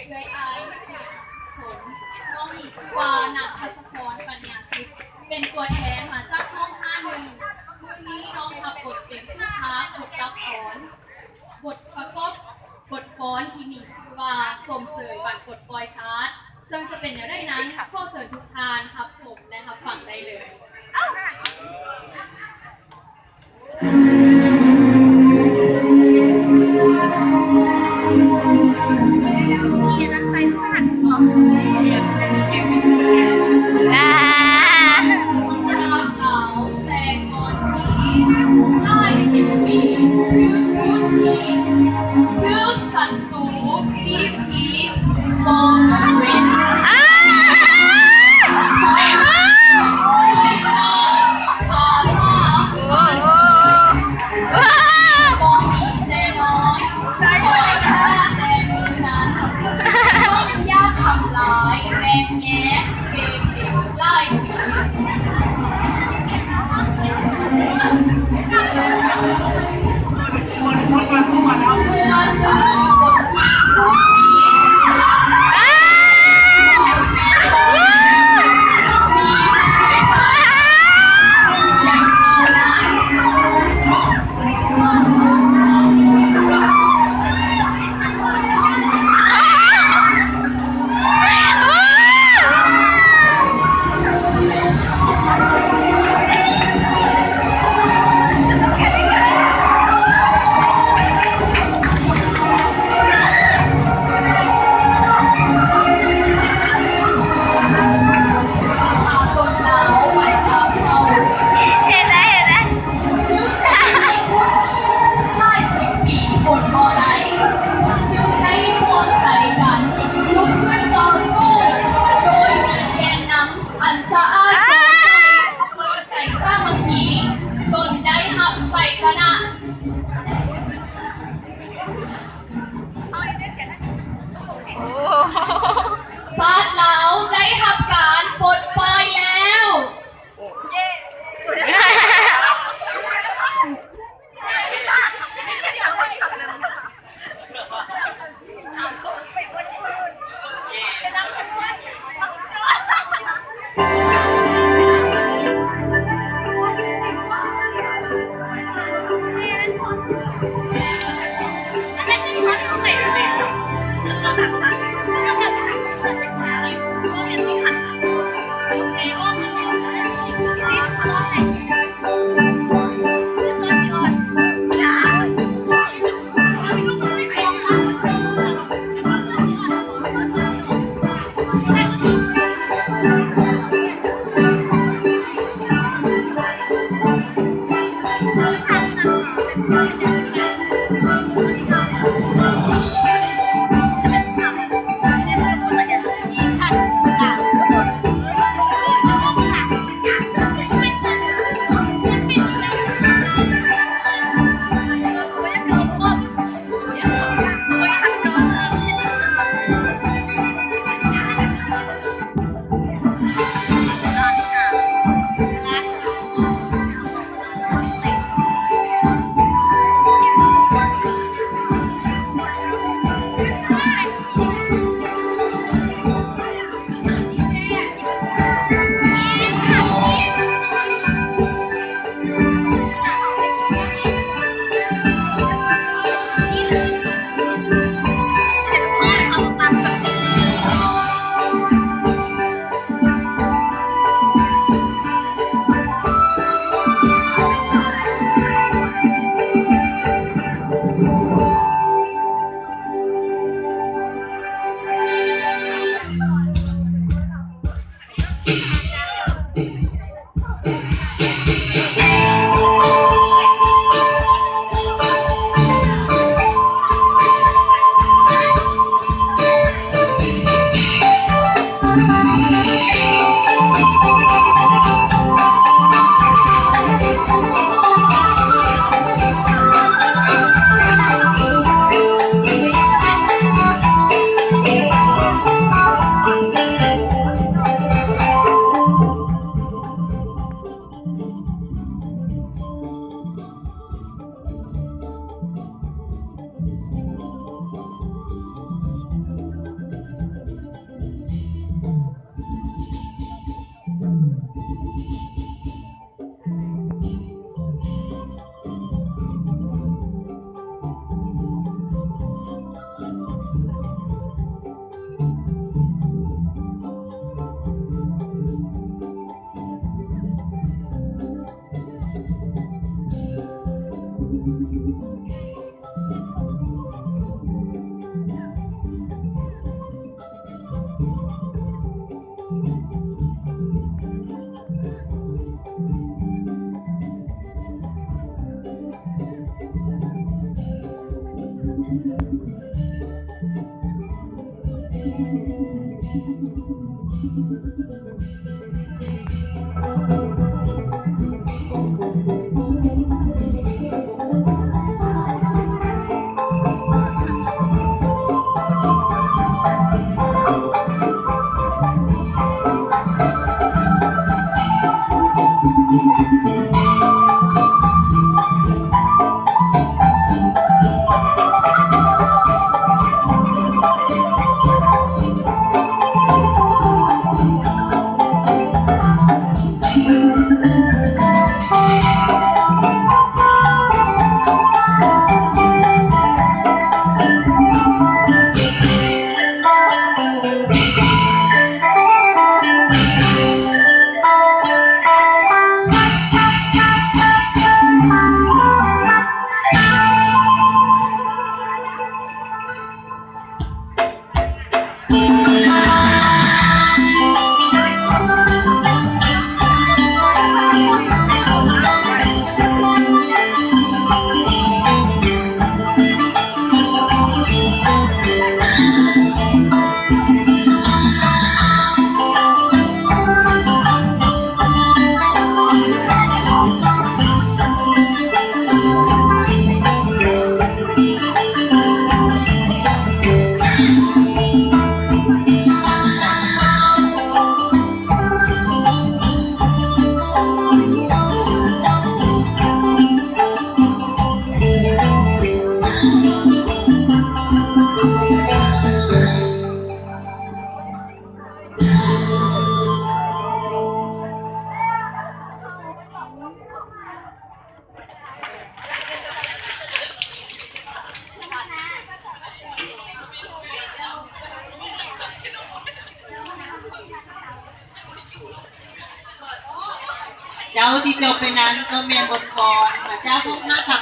เอื้อยอายผมน้องมีชื่อว่านักทัศกรปัญญาสุขเป็นตัวแทนมาจากห้อง51มื้อนี้น้องรับบทเป็นผู้ค้าบทละครบทประกอบบทฟ้อนที่มีชื่อว่าสมเสยบัตรกดปอยซาร์ซึ่งจะเป็นอย่างไรนั้นข้อเสริญทุกทานครับสมและครับฟังได้เลยเขียนรักไซน์สั่นก่อนทราบเหล่าแต่ก่อนนี้หลาย10 ปีคือพูดผีทึกศัตรูผีบองเว้นไม่ขาดภาษาบองมีใจน้อยคอยท่าแต่มือนั้นต้องยากทำลายแรงแย้เบเข็มไล่ผี เมื่อถึงบทที่พูดผีมีแต่ทางอย่างเท่านั้นฟาดเหลาได้ทำการปลดปล่อยแล้วโอเค เจ้าที่จบไปนั้นก็เมียนบทกรพระเจ้าพวกพระถัก